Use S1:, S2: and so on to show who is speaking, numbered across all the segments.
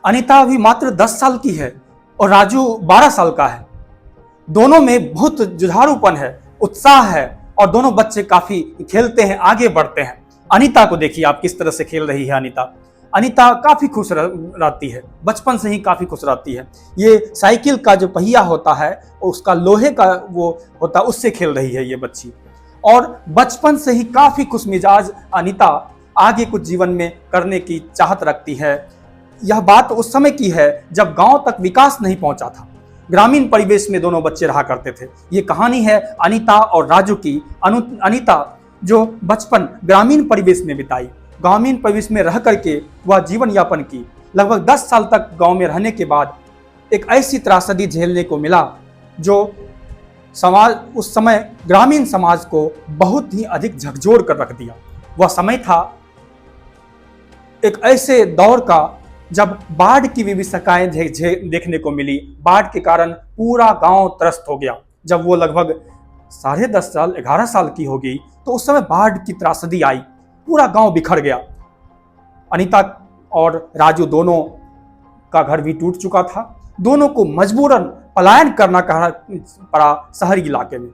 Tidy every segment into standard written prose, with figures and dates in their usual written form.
S1: अनीता अभी मात्र 10 साल की है और राजू 12 साल का है। दोनों में बहुत जुझारूपन है, उत्साह है और दोनों बच्चे काफी खेलते हैं, आगे बढ़ते हैं। अनीता को देखिए आप किस तरह से खेल रही है। अनीता अनीता काफी खुश रहती है, बचपन से ही काफी खुश रहती है। ये साइकिल का जो पहिया होता है उसका लोहे का वो होता है, उससे खेल रही है ये बच्ची। और बचपन से ही काफी खुश मिजाज अनीता आगे कुछ जीवन में करने की चाहत रखती है। यह बात उस समय की है जब गांव तक विकास नहीं पहुंचा था। ग्रामीण परिवेश में दोनों बच्चे रहा करते थे। ये कहानी है अनीता और राजू की। अनीता जो बचपन ग्रामीण परिवेश में बिताई, ग्रामीण परिवेश में रह करके वह जीवन यापन की। लगभग 10 साल तक गांव में रहने के बाद एक ऐसी त्रासदी झेलने को मिला जो समाज उस समय ग्रामीण समाज को बहुत ही अधिक झकझोर कर रख दिया। वह समय था एक ऐसे दौर का जब बाढ़ की विभीषिकाएं देखने को मिली। बाढ़ के कारण पूरा गांव त्रस्त हो गया। जब वो लगभग 10.5 साल 11 साल की हो गई तो उस समय बाढ़ की त्रासदी आई, पूरा गांव बिखर गया। अनीता और राजू दोनों का घर भी टूट चुका था। दोनों को मजबूरन पलायन करना पड़ा शहरी इलाके में।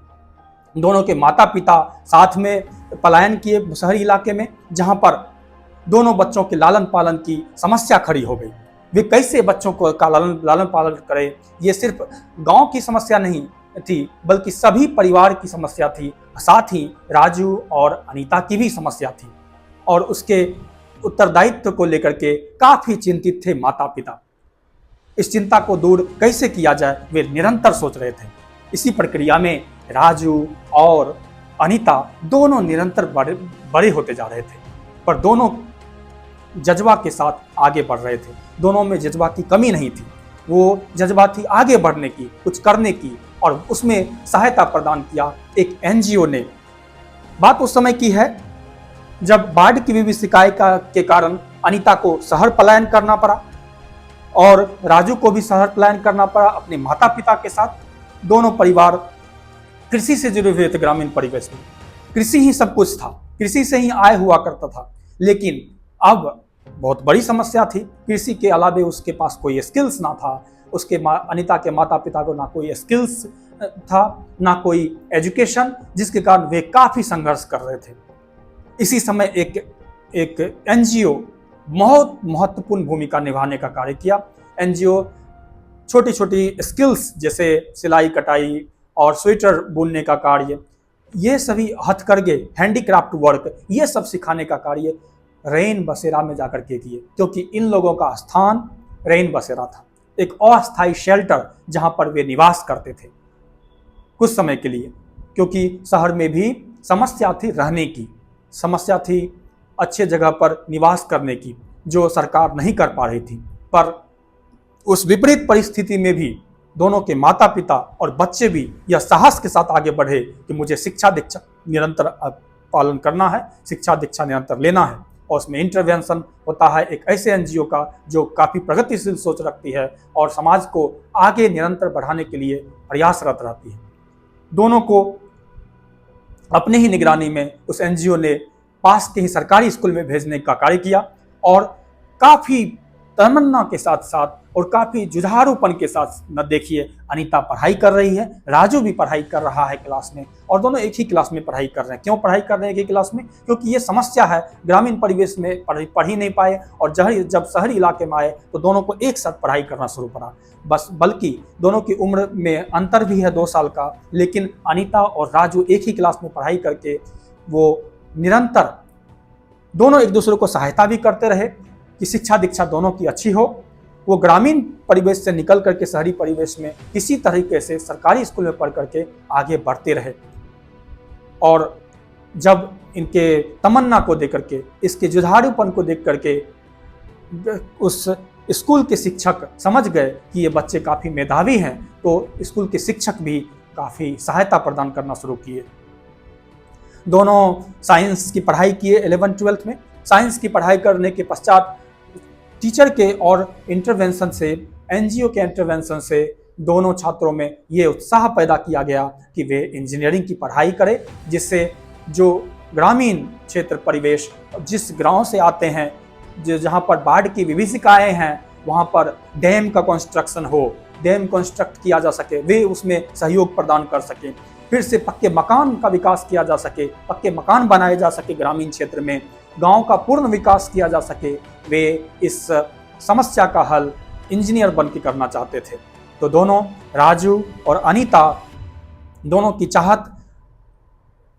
S1: दोनों के माता पिता साथ में पलायन किए शहरी इलाके में, जहां पर दोनों बच्चों के लालन पालन की समस्या खड़ी हो गई। वे कैसे बच्चों को का लालन पालन करें, ये सिर्फ गांव की समस्या नहीं थी बल्कि सभी परिवार की समस्या थी। साथ ही राजू और अनीता की भी समस्या थी और उसके उत्तरदायित्व को लेकर के काफी चिंतित थे माता पिता। इस चिंता को दूर कैसे किया जाए वे निरंतर सोच रहे थे। इसी प्रक्रिया में राजू और अनीता दोनों निरंतर बड़े होते जा रहे थे, पर दोनों जज्बा के साथ आगे बढ़ रहे थे। दोनों में जज्बा की कमी नहीं थी। वो जज्बा थी आगे बढ़ने की, कुछ करने की, और उसमें सहायता प्रदान किया एक एनजीओ ने। बात उस समय की है जब बाढ़ की विभीषिकाएं के कारण अनीता को शहर पलायन करना पड़ा और राजू को भी शहर पलायन करना पड़ा अपने माता पिता के साथ। दोनों परिवार कृषि से जुड़े हुए थे। ग्रामीण परिवेश में कृषि ही सब कुछ था, कृषि से ही आय हुआ करता था। लेकिन अब बहुत बड़ी समस्या थी। कृषि के अलावे उसके पास कोई स्किल्स ना था। उसके अनीता के माता पिता को ना कोई स्किल्स था, ना कोई एजुकेशन, जिसके कारण वे काफी संघर्ष कर रहे थे। इसी समय एक एनजीओ बहुत महत्वपूर्ण भूमिका निभाने का कार्य किया। एनजीओ छोटी छोटी स्किल्स जैसे सिलाई कटाई और स्वेटर बुनने का कार्य, ये सभी हथकरघे, हैंडीक्राफ्ट वर्क, ये सब सिखाने का कार्य रैन बसेरा में जाकर के किए, क्योंकि इन लोगों का स्थान रैन बसेरा था, एक अस्थायी शेल्टर जहां पर वे निवास करते थे कुछ समय के लिए। क्योंकि शहर में भी समस्या थी रहने की, समस्या थी अच्छे जगह पर निवास करने की, जो सरकार नहीं कर पा रही थी। पर उस विपरीत परिस्थिति में भी दोनों के माता पिता और बच्चे भी यह साहस के साथ आगे बढ़े कि मुझे शिक्षा दीक्षा निरंतर पालन करना है, शिक्षा दीक्षा निरंतर लेना है। और उसमें इंटरवेंशन होता है एक ऐसे एनजीओ का जो काफ़ी प्रगतिशील सोच रखती है और समाज को आगे निरंतर बढ़ाने के लिए प्रयासरत रहती है। दोनों को अपने ही निगरानी में उस एनजीओ ने पास के ही सरकारी स्कूल में भेजने का कार्य किया और काफ़ी तमन्ना के साथ साथ और काफ़ी जुझारूपन के साथ न देखिए अनीता पढ़ाई कर रही है, राजू भी पढ़ाई कर रहा है क्लास में, और दोनों एक ही क्लास में पढ़ाई कर रहे हैं। क्यों पढ़ाई कर रहे हैं एक ही क्लास में? क्योंकि ये समस्या है, ग्रामीण परिवेश में पढ़ ही नहीं पाए और जब शहरी इलाके में आए तो दोनों को एक साथ पढ़ाई करना शुरू करा। बल्कि दोनों की उम्र में अंतर भी है 2 साल का, लेकिन अनीता और राजू एक ही क्लास में पढ़ाई करके वो निरंतर दोनों एक दूसरे को सहायता भी करते रहे कि शिक्षा दीक्षा दोनों की अच्छी हो। वो ग्रामीण परिवेश से निकल करके शहरी परिवेश में किसी तरीके से सरकारी स्कूल में पढ़ करके आगे बढ़ते रहे। और जब इनके तमन्ना को देख करके, इसके जुझारूपन को देख करके उस स्कूल के शिक्षक समझ गए कि ये बच्चे काफ़ी मेधावी हैं, तो स्कूल के शिक्षक भी काफ़ी सहायता प्रदान करना शुरू किए। दोनों साइंस की पढ़ाई किए 11th-12th में। साइंस की पढ़ाई करने के पश्चात टीचर के और इंटरवेंशन से, एनजीओ के इंटरवेंशन से दोनों छात्रों में ये उत्साह पैदा किया गया कि वे इंजीनियरिंग की पढ़ाई करें, जिससे जो ग्रामीण क्षेत्र परिवेश जिस गांव से आते हैं, जहाँ पर बाढ़ की विभीषिकाएं हैं, वहाँ पर डैम का कंस्ट्रक्शन हो, डैम कंस्ट्रक्ट किया जा सके, वे उसमें सहयोग प्रदान कर सके, फिर से पक्के मकान का विकास किया जा सके, पक्के मकान बनाए जा सके ग्रामीण क्षेत्र में, गांव का पूर्ण विकास किया जा सके, वे इस समस्या का हल इंजीनियर बन के करना चाहते थे। तो दोनों राजू और अनीता दोनों की चाहत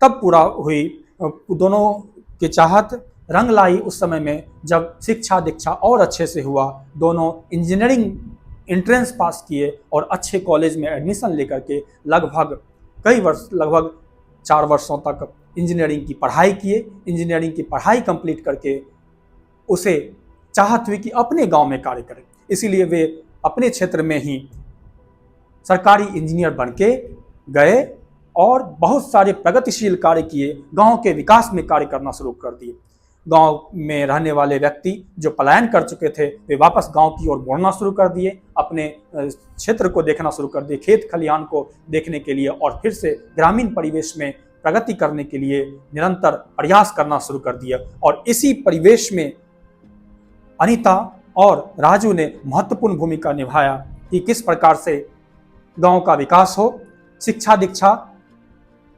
S1: तब पूरा हुई, दोनों की चाहत रंग लाई उस समय में जब शिक्षा दीक्षा और अच्छे से हुआ। दोनों इंजीनियरिंग एंट्रेंस पास किए और अच्छे कॉलेज में एडमिशन लेकर के लगभग 4 वर्षों तक इंजीनियरिंग की पढ़ाई किए। इंजीनियरिंग की पढ़ाई कंप्लीट करके उसे चाहत हुई कि अपने गांव में कार्य करें, इसीलिए वे अपने क्षेत्र में ही सरकारी इंजीनियर बन के गए और बहुत सारे प्रगतिशील कार्य किए, गांव के विकास में कार्य करना शुरू कर दिए। गांव में रहने वाले व्यक्ति जो पलायन कर चुके थे वे वापस गांव की ओर मुड़ना शुरू कर दिए, अपने क्षेत्र को देखना शुरू कर दिए, खेत खलिहान को देखने के लिए, और फिर से ग्रामीण परिवेश में प्रगति करने के लिए निरंतर प्रयास करना शुरू कर दिया। और इसी परिवेश में अनीता और राजू ने महत्वपूर्ण भूमिका निभाया कि किस प्रकार से गांव का विकास हो। शिक्षा दीक्षा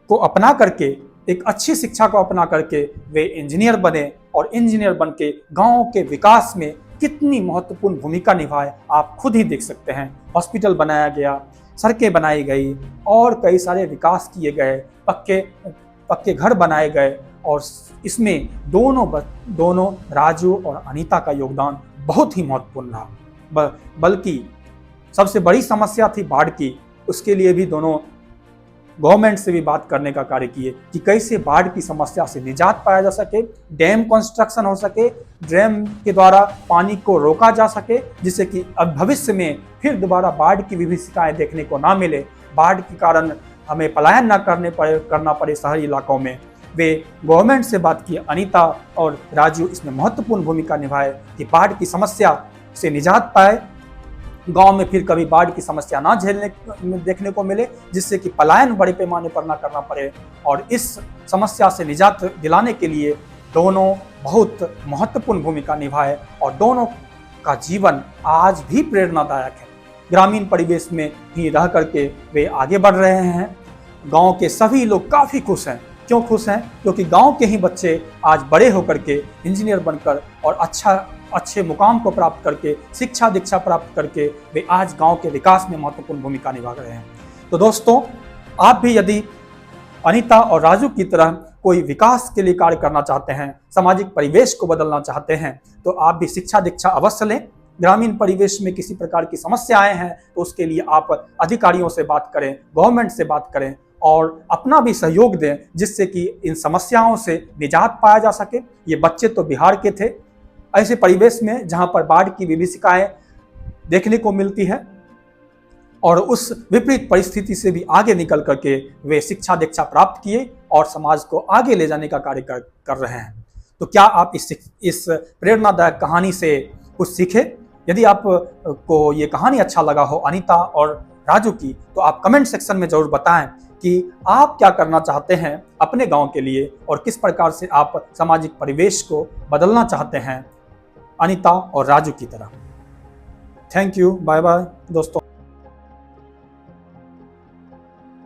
S1: को अपना करके, एक अच्छी शिक्षा को अपना करके वे इंजीनियर बने और इंजीनियर बन के गाँव के विकास में कितनी महत्वपूर्ण भूमिका निभाए आप खुद ही देख सकते हैं। हॉस्पिटल बनाया गया, सड़कें बनाई गई और कई सारे विकास किए गए, पक्के घर बनाए गए, और इसमें दोनों राजू और अनीता का योगदान बहुत ही महत्वपूर्ण रहा। बल्कि सबसे बड़ी समस्या थी बाढ़ की, उसके लिए भी दोनों गवर्नमेंट से भी बात करने का कार्य किए कि कैसे बाढ़ की समस्या से निजात पाया जा सके, डैम कंस्ट्रक्शन हो सके, डैम के द्वारा पानी को रोका जा सके, जिससे कि अब भविष्य में फिर दोबारा बाढ़ की विभीषिकाएं देखने को ना मिले, बाढ़ के कारण हमें पलायन ना करना पड़े शहरी इलाकों में। वे गवर्नमेंट से बात की, अनीता और राजू इसमें महत्वपूर्ण भूमिका निभाए कि बाढ़ की समस्या से निजात पाए, गांव में फिर कभी बाढ़ की समस्या ना देखने को मिले, जिससे कि पलायन बड़े पैमाने पर ना करना पड़े। और इस समस्या से निजात दिलाने के लिए दोनों बहुत महत्वपूर्ण भूमिका निभाए और दोनों का जीवन आज भी प्रेरणादायक है। ग्रामीण परिवेश में ही रह करके वे आगे बढ़ रहे हैं। गांव के सभी लोग काफ़ी खुश हैं। क्यों खुश हैं? क्योंकि गांव के ही बच्चे आज बड़े होकर के इंजीनियर बनकर और अच्छे मुकाम को प्राप्त करके, शिक्षा दीक्षा प्राप्त करके वे आज गांव के विकास में महत्वपूर्ण भूमिका निभा रहे हैं। तो दोस्तों, आप भी यदि अनीता और राजू की तरह कोई विकास के लिए कार्य करना चाहते हैं, सामाजिक परिवेश को बदलना चाहते हैं, तो आप भी शिक्षा दीक्षा अवश्य लें। ग्रामीण परिवेश में किसी प्रकार की समस्याएं हैं तो उसके लिए आप अधिकारियों से बात करें, गवर्नमेंट से बात करें और अपना भी सहयोग दें, जिससे कि इन समस्याओं से निजात पाया जा सके। ये बच्चे तो बिहार के थे, ऐसे परिवेश में जहां पर बाढ़ की विभीषिकाएं देखने को मिलती है, और उस विपरीत परिस्थिति से भी आगे निकल करके वे शिक्षा दीक्षा प्राप्त किए और समाज को आगे ले जाने का कार्य कर रहे हैं। तो क्या आप इस प्रेरणादायक कहानी से कुछ सीखे? यदि आप को ये कहानी अच्छा लगा हो अनीता और राजू की, तो आप कमेंट सेक्शन में जरूर बताएं कि आप क्या करना चाहते हैं अपने गांव के लिए और किस प्रकार से आप सामाजिक परिवेश को बदलना चाहते हैं अनीता और राजू की तरह। थैंक यू, बाय बाय दोस्तों।